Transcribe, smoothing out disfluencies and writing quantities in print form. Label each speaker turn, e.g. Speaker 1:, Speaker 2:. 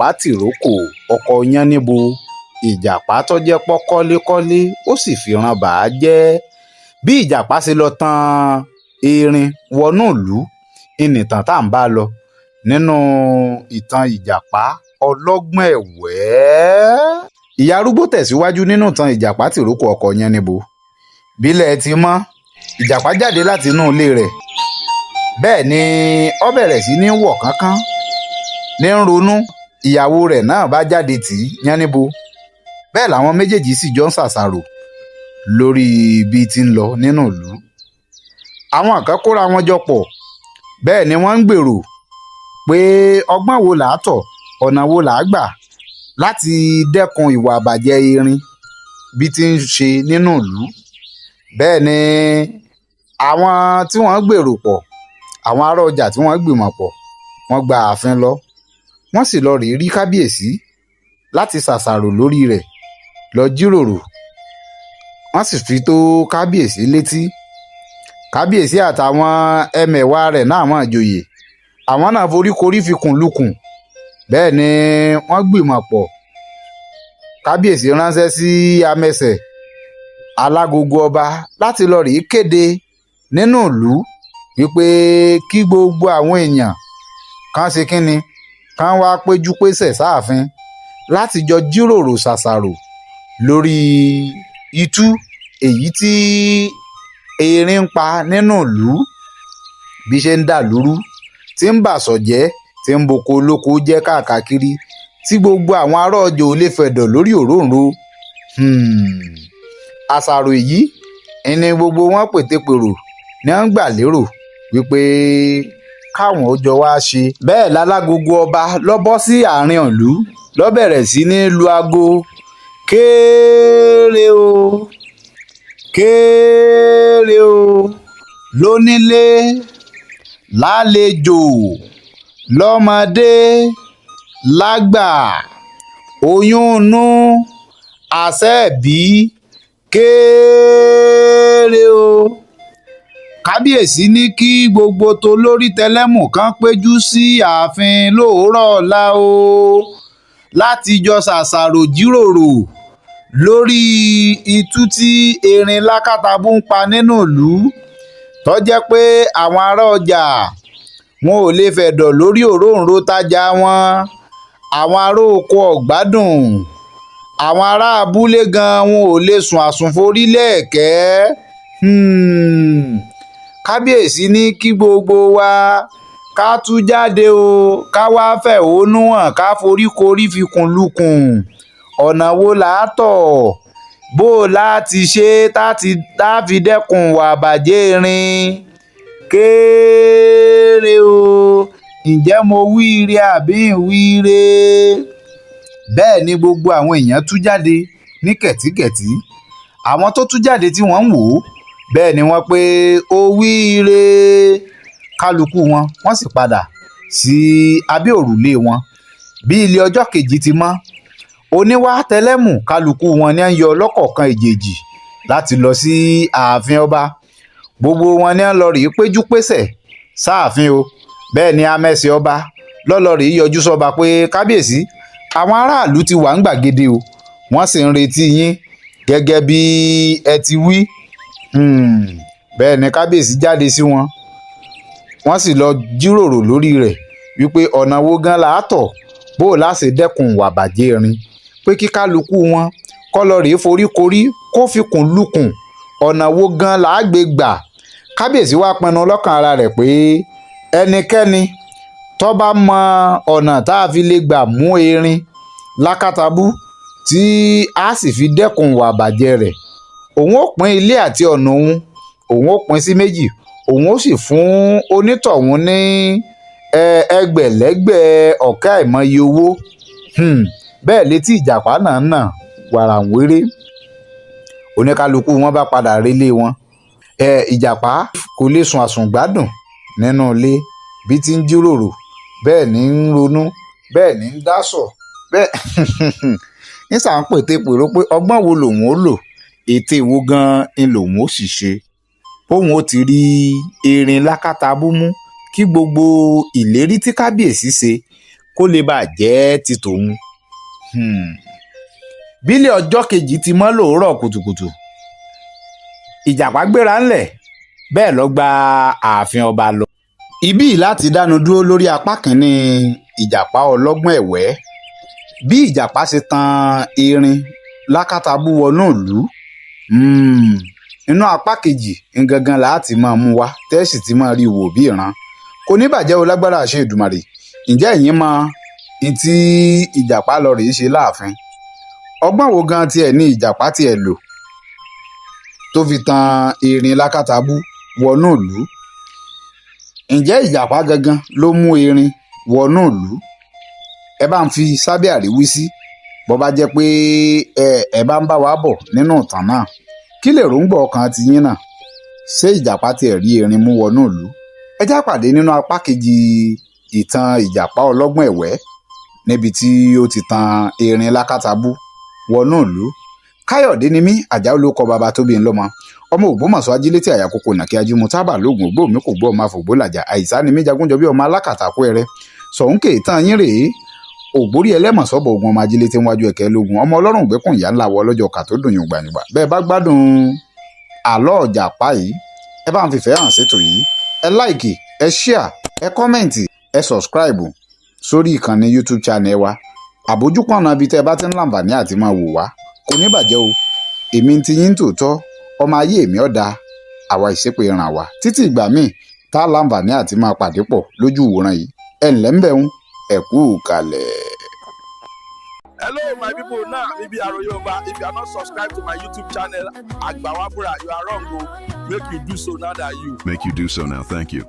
Speaker 1: ìjàpá tìrókò ọkọ̀ yánnibó ìjàpá tó jẹ́ pọ́ kọ́lékọ́lé ó sì fi ran bàá jẹ́. Bí ìjàpá ṣe lọ tan erin wọnú ìlú ìnìtàn tá à ń bá lọ nínú ìtàn ìjàpá ọlọ́gbọ́n ẹ̀wẹ́. Ìyá arúgbó tẹ̀síwájú nínú ìtàn ìjàpá tìrókò ọkọ̀ yánnibó. Bílẹ̀ ti mọ́, ìjàpá jáde láti inú ilé rẹ̀. Bẹ́ẹ̀ ni ó bẹ̀rẹ̀ sí ní wọ̀ kánkán ní ń ronú. Ìyàwó rẹ̀ náà bá jáde tì í yánnibó. Bẹ́ẹ̀ làwọn méjèèjì sì jọ ń ṣàṣàrò lórí bí ti ń lọ nínú ìlú. Àwọn kan kóra wọn jọ pọ̀, bẹ́ẹ̀ ni wọ́n ń gbèrò pé ọgbọ́n wo làá tọ̀, ọ̀nà wo làá gbà láti dẹ́kun ìwà àbàjẹ́ erin bí ti ń ṣe nínú ìlú. Bẹ́ẹ̀ ni àwọn tí wọ́n gbèrò pọ̀, àwọn ará ọjà tí wọ́n gbìmọ̀ pọ̀, wọ́n gba ààfin lọ. Wọ́n sì lọ rí kábíyèsí láti ṣàṣàrò lórí rẹ̀, lọ jíròrò. Wọ́n sì fi tó kábíyèsí létí. Kábíyèsí àtàwọn ẹmẹ̀wà rẹ̀ náà wọ́n joyè. Àwọn náà foríkorí fi kùn lukùn. Bẹ́ẹ̀ ni wọ́n gbìmọ̀ pọ̀. Kábíyèsí ránṣẹ́ sí Amẹsẹ̀, alágogo ọba, láti lọ rí kéde nínú ìlú wípé kí gbogbo àwọn èèyàn kan ṣe kínni, kan wá péjú pésẹ̀ sáàfin láti jọ jíròrò ṣàṣàrò lórí itú èyí tí erin ń pa nínú ìlú bí ṣe ń dà lúrú, tí ń bàṣọ̀ jẹ́, tí ń boko olóko jẹ́ káàkiri, tí gbogbo àwọn ará ọjà ò lè fẹ̀dọ̀ lórí òróǹro. Àṣàrò èyí ni gbogbo wọn pètepèrò ní wọ́n gbà lérò wípé káwọn ó jọ wá ṣe. Bẹ́ẹ̀ lálágogo ọba lọ bọ́ sí àárín ìlú, lọ bẹ̀rẹ̀ sí ní lu aago. Kéré o, kéré o, lónílé, lálejò, lọ́mọdé, lágbà, oyún inú, àṣẹ́bí, kéré o. Kábíyèsí ní kí gbogbo tolórí tẹlẹ́mù kan péjú sí ààfin lóòrọ̀ ọ̀la o, láti jọ ṣàṣàrò jíròrò lórí itú tí erin lákàtàbú ń pa nínú ìlú, tó jẹ́ pé àwọn ará ọjà wọn ò lè fẹ̀dọ̀ lórí òróǹro tájà wọn, àwọn ará oko ọ̀gbádùn, àwọn ará abúlé gan wọn ò lè sùn àsùnforí lẹ́ẹ̀kẹ́. Kábíyèsí ní kí gbogbo wa ká tú jáde o, ká wá fẹ̀hónú hàn, ká foríkorí fi kùn lukùn. Ọ̀nà wo làá tọ̀, bó o láti ṣe tá fi dẹ́kun ìwà àbàjẹ́ erin. Kéré o, ǹjẹ́ mo wíire àbí ń wíire? Bẹ́ẹ̀ ni gbogbo àwọn èèyàn tú jáde ní kẹ̀tíkẹ̀tí. Àwọn tó tú jáde tí wọ́n ń wò ó, bẹ́ẹ̀ ni wọ́n pé ó wíire. Kálukú wọn wọ́n sì padà sí abẹ́ òrùlé wọn. Bí ilé ọjọ́ kejì ti mọ́, oníwà tẹlẹ́mù kálukú wọn ní ń yọ lọ́kọ̀ọ̀kan èjèèjì láti lọ sí ààfin ọba. Gbogbo wọn ní ń lọ rèé péjú pésẹ̀ sáàfin o. Bẹ́ẹ̀ ni Amẹsẹ̀ ọba lọ́lọ́ rèé yọjú sọ́ba pé kábíyèsí, àwọn aráàlú ti wà ń gbàgede o, wọ́n sì ń retí yín gẹ́gẹ́ bí ẹ ti wí. Bẹ́ẹ̀ ni kábíyèsí jáde sí wọn. Wọ́n sì lọ jíròrò lórí rẹ̀ wípé ọ̀nà wo gan làá tọ̀, bó o láṣẹ dẹ́kun ìwà àbàjẹ́ erin, pé kí kálukú wọn kọ́ lọ rèé foríkorí kó fi kùn lukùn. Ọ̀nà wo gan làá gbé gbà. Kábíyèsí wá pinnu lọ́kàn ara rẹ̀ pé ẹnikẹ́ni tó bá mọ ọ̀nà tá a fi lè gbà mú erin lákàtàbú tí a sì fi dẹ́kun ìwà àbàjẹ́ rẹ̀, òun ó pín ilé àti ọ̀nà òun ó pín sí méjì. Òun ó sì fún onítọ̀hún ní ẹgbẹ̀lẹ́gbẹ̀ ọ̀kẹ́ àìmọye owó. Bẹ́ẹ̀ létí ìjàpá náà nà wàràǹwéré. Oníkálukú wọn bá padà relé wọn. Ìjàpá kò lè sùn àsùngbádùn nínú ilé bí ti ń jíròrò, bẹ́ẹ̀ ni ń ronú, bẹ́ẹ̀ ni ń dásọ̀, bẹ́ẹ̀ ń sàn pètepèrò pé ọgbọ́n wo lòun ó lò, ète wo gan-an ni lòun ó sì ṣe. Òun ó ti rí erin lákàtàbú mú kí gbogbo ìlérí tí kábíyèsí ṣe kó lè bàa jẹ́ ti tòun. bílẹ̀ ọjọ́ kejì ti mọ́ lòórọ̀ kùtùkùtù ìjàpá gbéra ńlẹ̀ bẹ́ẹ̀ lọ gba ààfin ọba lọ. ibí láti dánu dúró lórí apá kìíní ìjàpá ọlọ́gbọ́n ẹ̀wẹ́ bí ìjàpá ṣe tan erin lákàtàbú wọnú ìlú. inú apá kejì gangan láti máa mú wá tẹ́sì tí máa rí wò bí ìran kò ní bàjẹ́ o lágbára àṣẹ Èdùmàrè. ǹjẹ́ ẹ̀yin mọ ní tí ìjàpá lọ rèé ṣe láàfin? ọgbọ́n wo gan tiẹ̀ ní ìjàpá tiẹ̀ lò tó fi tan erin lákàtàbú wọnú ìlú? ǹjẹ́ ìjàpá gangan ló mú erin wọnú ìlú? ẹ bá ń fi sábẹ́ àríwísí bó bá jẹ́ pé ẹ bá ń bá wa bọ̀ nínú ìtàn náà. kí lè ròǹgbà ọkàn ti yín náà? ṣé ìjàpá tiẹ̀ rí erin mú wọnú ìlú? ẹ já pàdé nínú apá kejì ìtàn ìjàpá ọlọ́gbọ́n ẹ̀wẹ́ níbi tí ó ti tan erin lákàtàbú wọnú ìlú. káyọ̀dé ni mí àjàó ló kọ bàbá tóbi ńlọ́mọ ọmọ ògbómọ̀ṣọ́ ajílétí àyàkókò nàkí ajímú tábà lóògùn ògbó mi kò gbọ́ ọmọ àfògbó làjà àìsá ni mí jagúnjọ bí ọmọ alákàtàkù ẹrẹ sọ̀húnkè tán yín rèé ògbórí ẹlẹ́mọ̀sọ́bọ̀ ogun ọmọ ajílétí wájú ẹ̀kẹ́ lógun ọmọ ọlọ́run gbẹ́kùn ìyá ńlá wọ ọlọ́jọ́ kà tó dùn yùn gbàyùngbà. bẹ́ẹ̀ bá gbádùn àlọ́ ìjàpá yìí ẹ bá ń fìfẹ́ hàn sétò yìí ẹ láìkì ẹ ṣíà ẹ kọ́mẹ̀ǹtì ẹ sọ̀scribe sórí ìkànnì YouTube channel wa àbójúpọ̀nà ibi tẹ́ ẹ bá ti ń láǹfààní àti máa wò wá kò ní bàjẹ́ o. èmi ti yín tòótọ́ ọmọ ayé èmi ọ̀dà àwa ìṣépè ràn wá títí ìgbà míì tá a láǹfààní àti máa pàdé pọ̀ lójú ìwòran yìí ẹ ǹlẹ́ ń bẹ̀ ń ẹ kú kalẹ̀.
Speaker 2: Hello, my people. Now, maybe Aroyoba. If you are not subscribed to my YouTube channel, Agbawabura, you are wrong. Make you do so now. Thank you.